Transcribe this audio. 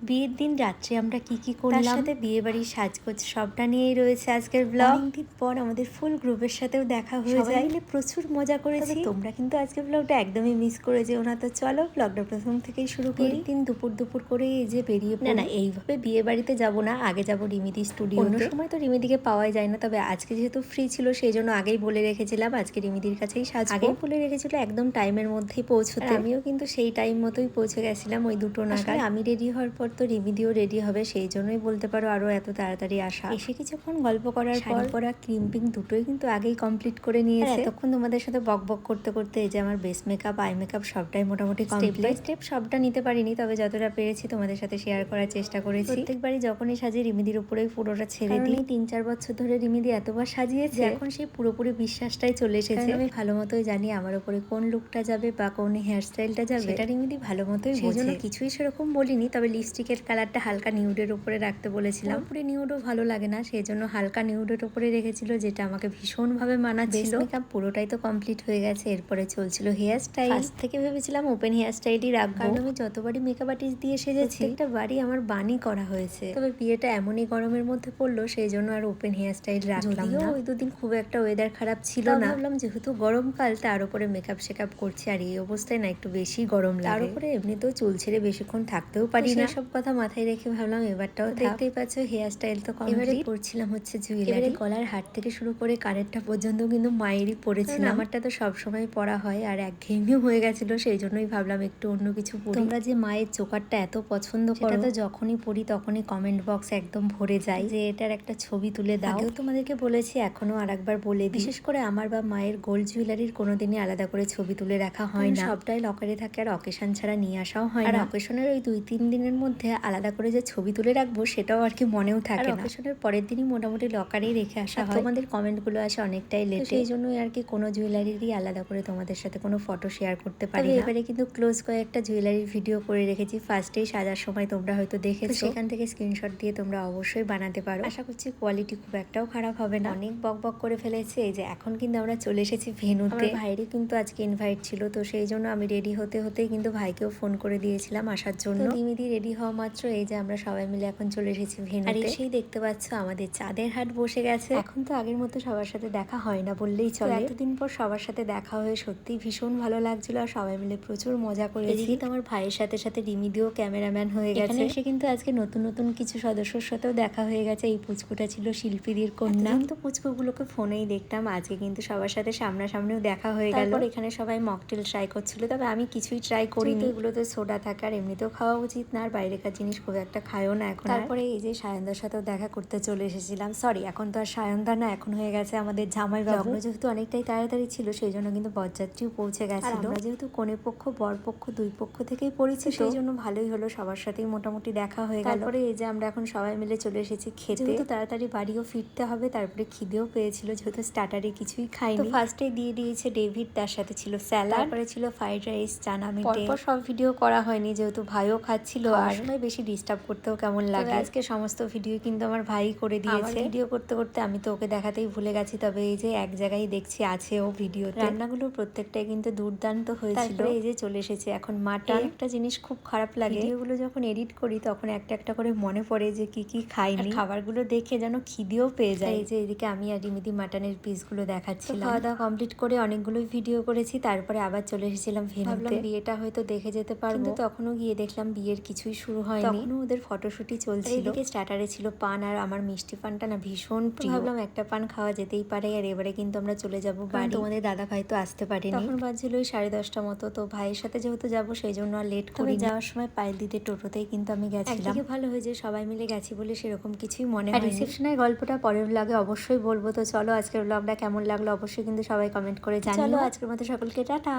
বিয়ের দিন রাত্রে আমরা কি করলাম, তার সাথে বিয়ে বাড়ির সাজগোজ সবটা নিয়েই রয়েছে আজকের ব্লগ। অনেকদিন পর আমাদের ফুল গ্রুপের সাথেও দেখা হয়ে যায়, সবাই মিলে প্রচুর মজা করেছি। তোমরা কিন্তু আজকের ব্লগটা একদমই মিস করে যেও না। তো চলো ব্লগটা প্রথম থেকেই শুরু করি। দিন দুপুর করে এই যে বেরিয়ে পড়ি। না এইভাবে বিয়ে বাড়িতে যাব না, আগে যাব রিমিদি স্টুডিও। অন্য সময় তো রিমিদিকে পাওয়াই যায় না, তবে আজকে যেহেতু ফ্রি ছিল সেই জন্য আগেই বলে রেখেছিলাম আজকে রিমিদির কাছেই সাজবো। আগেই বলে রেখেছিল একদম টাইমের মধ্যেই পৌঁছতে, আমিও কিন্তু সেই টাইম মতোই পৌঁছে গেছিলাম ওই 2টো নাগাদ। আমি রেডি হওয়ার পর তো রিমিদিও রেডি হবে, সেই জন্যই বলতে পারো আরো এত তাড়াতাড়ি আসা। এসে কিছুক্ষণ গল্প করার পর পরা ক্রিম্পিং দুটোই কিন্তু আগেই কমপ্লিট করে নিয়েছে। এতক্ষণ তোমাদের সাথে বক করতে করতে এই যে আমার বেস মেকআপ আই মেকআপ সবটাই মোটামুটি স্টেপ বাই স্টেপ সবটা নিতে পারিনি, তবে যতটা পেরেছি তোমাদের সাথে শেয়ার করার চেষ্টা করেছি। প্রত্যেকবারই যখনই সাজি রিমিদির উপরেই পুরোটা ছেড়ে দিই। 3-4 বছর ধরে রিমিদি এতবার সাজিয়েছে, এখন সেই পুরোপুরি বিশ্বাসটাই চলে এসেছে। আমি ভালো মতোই জানি আমার উপরে কোন লুকটা যাবে বা কোন হেয়ার স্টাইলটা যাবে, সেটা রিমিদি ভালো মতোই বোঝে। সেই জন্য কিছুই সেরকম বলিনি, তবে লিপস্টিকের কালারটা হালকা নিউডের উপরে রাখতে বলেছিলাম। পুরো নিউডও ভালো লাগে না, সেই জন্য হালকা নিউডের উপরে রেখেছিল, যেটা আমাকে ভীষণভাবে মানাচ্ছিল। মেকআপ পুরোটাই তো কমপ্লিট হয়ে গেছে, এরপরে চলছিল হেয়ার স্টাইল। ফার্স্ট থেকে ভেবেছিলাম ওপেন হেয়ার স্টাইলই রাখবো, কারণ আমি যতবারই মেকআপ আর্টিস্ট দিয়ে সেজেছি একটা বাড়ি আমার বানি করা হয়েছে। তবে বিয়েটা এমনই গরমের মধ্যে পড়লো, সেই জন্য আর ওপেন হেয়ার স্টাইল রাখলাম না। ওই দুদিন খুব একটা ওয়েদার খারাপ ছিল না, ভাবলাম যেহেতু গরমকাল তার উপরে মেকআপ শেকআপ করছি, আর এই অবস্থায় না একটু বেশি গরম লাগে। তার উপরে এমনিতেও চুল ছেড়ে বেশিক্ষণ থাকতেও পারি না, সব কথা মাথায় রেখে ভাবলাম এবারটাও দেখতেই পাচ্ছ হেয়ার স্টাইল তো এবারে করছিলাম হচ্ছে জুয়েলারি। গলার হাট থেকে শুরু করে কানেরটা পর্যন্ত কিন্তু মায়েরই পরেছিলাম। আমারটা তো সবসময় পরা হয় আর একঘেয়েমিও হয়ে গেছিল, সেই জন্যই ভাবলাম একটু অন্য কিছু পরি। তোমরা যে মায়ের চোকারটা এত পছন্দ করো, তো যখনই পরি তখনই কমেন্ট বক্স একদম ভরে যায় যে এটার একটা ছবি তুলে দাও। আগেও তোমাদেরকে বলেছি, এখনো আরেকবার বলে দিই, বিশেষ করে আমার বা মায়ের গোল্ড জুয়েলারির কোনোদিনই আলাদা করে ছবি তুলে রাখা হয় না, সবটাই লকারে থাকে আর অকেশন ছাড়া নিয়ে আসাও হয় না। অকেশনের ওই 2-3 দিনের মধ্যে আলাদা করে যে ছবি তুলে রাখবো সেটাও আর কি মনেও থাকে না। অকেশনের পরের দিনই মোটামুটি লকারেই রেখে আসা হয়। তোমাদের কমেন্টগুলো আসে অনেকটাই লেট, সেই জন্যই আর কি কোনো জুয়েলারিরই আলাদা করে তোমাদের সাথে কোনো ফটো শেয়ার করতে পারি না। এবারে কিন্তু ক্লোজ কয়েকটা জুয়েলারির ভিডিও করে রেখেছি, ফার্স্টেই সাজার সময় তোমরা হয়তো দেখেছো, সেখান থেকে স্ক্রিনশট দিয়ে তোমরা অবশ্যই বানাতে পারো। আশা করছি কোয়ালিটি খুব একটাও খারাপ হবে না। অনেক বক করে ফেলেছে। এই যে এখন কিন্তু আমরা চলে এসেছি ভেন্যুতে। আমার ভাইয়েরই কিন্তু আজকে ইনভাইট ছিল, তো সেই জন্য আমি রেডি হতেই কিন্তু ভাইকেও ফোন করে দিয়েছিলাম আসার জন্য। রিমিদি রেডি হওয়া মাত্র এই যে আমরা সবাই মিলে এখন চলে এসেছি ভেন্যুতে। আর এসেই দেখতে পাচ্ছ আমাদের চাঁদের হাট বসে গেছে। এখন তো আগের মতো সবার সাথে দেখা হয় না বললেই চলে, এতদিন পর সবার সাথে দেখা হয়ে সত্যি ভীষণ ভালো লাগছিল, আর সবাই মিলে প্রচুর মজা করেছি। তো আমার ভাইয়ের সাথে সাথে রিমিদিও ক্যামেরাম্যান হয়ে গেছে। এসে কিন্তু আজকে নতুন কিছু সদস্যর সাথেও দেখা হয়ে গেছে। এই পুচকুটা ছিল শিল্পীদের কন্যা, কিন্তু পুচকুগুলোকে ফোনেই দেখতাম, আজকে কিন্তু সবার সাথে সামনাসামনিও দেখা হয়ে গেল। তারপর এখানে সবাই মকটেল ট্রাই করছিল, তবে আমি কিছুই ট্রাই করিনি, এগুলোতে সোডা থাকে আর এমনিতেও খাওয়া উচিত না, আর বাইরেকার জিনিস খুব একটা খায়ও না এখন। তারপরে এই যে সায়নদার সাথেও দেখা করতে চলে এসেছিলাম, সরি এখন তো আর সায়নদা না, এখন হয়ে গেছে আমাদের জামাইবাবু। যেহেতু অনেকটাই তাড়াতাড়ি ছিল সেই জন্য কিন্তু বরযাত্রীও পৌঁছে গেছিল। আমরা যেহেতু কনে পক্ষ বর পক্ষ দুই পক্ষ থেকেই পরিচিত, সেই জন্য ভালোই হলো, সবার সাথেই মোটামুটি দেখা হয়ে গেল। তারপরে এই যে আমরা এখন সবাই মিলে চলে এসেছি খেতে, যেহেতু তাড়াতাড়ি বাড়িও ফিরতে হবে, তারপরে খিদেও পেয়েছিল, যেহেতু স্টার্টারে কিছুই খাইনি। ফার্স্টে দিয়ে দিয়েছে ডেভিড, তার সাথে ছিল স্যালাড, তারপরে ছিল ফ্রাইড রাইস, চানা মিটে। পরপর সব ভিডিও করা হয়নি যেহেতু ভাইও খাচ্ছিল, আর সময় বেশি ডিস্টার্ব করতেও কেমন লাগে। আজকে সমস্ত ভিডিও কিন্তু আমার ভাই করে দিয়েছে। ভিডিও করতে করতে আমি তো ওকে দেখাতেই ভুলে গেছি, তবে এই যে এক জায়গায় দেখছি আছে ও ভিডিওতে। রান্নাগুলো প্রত্যেকটাই কিন্তু দুর্দান্ত হয়েছিল। তারপরে এই যে চলে এসেছে এখন মাটন। একটা জিনিস খুব খারাপ লাগে, ভিডিওগুলো যখন এডিট করি তখন একটা করে মনে পড়ে যে কি খাইনি, খাবারগুলো দেখে যেন খিদেও পেয়ে যায়। এই যে এদিকে আমি আর রিমিদি মাটনের পিসগুলো দেখাচ্ছিলাম। খাওয়া দাওয়া কমপ্লিট করে অনেকগুলোই ভিডিও করেছি, তারপরে আবার চলে এসেছিলাম ভেন্যুতে। বিয়েটা হয়তো দেখে যেতে পারবো, কিন্তু তখনও গিয়ে দেখলাম বিয়ের কিছুই শুরু হয়নি, তখনও ওদের ফটোশুটই চলছিল। এদিকে স্টার্টারে ছিল পান, আর আমার মিষ্টি পানটা না ভীষণ প্রিয়, ভাবলাম একটা পান খাওয়া যেতেই পারে। আর এবারে কিন্তু আমরা চলে যাবো বাড়ি, তোমাদের দাদা ভাই তো আসতে পারেনি, তখন বাজছিল ওই 10:30 মতো। তো ভাইয়ের সাথে যেহেতু যাবো সেই জন্য আর লেট করে যাওয়ার সময় পায়েল দিতে টোটোতেই কিন্তু আমি গেছিলাম। একদিকে ভালো হয়েছে সবাই মিলে গেছি বলে সেরকম কিছুই মনে হয়। রিসেপশনের গল্পটা পরের ব্লগে অবশ্যই বলবো। তো চলো আজকের ব্লগটা কেমন লাগলো অবশ্যই কিন্তু সবাই কমেন্ট করে জানিও। চলো আজকের মতো সকলকে টাটা।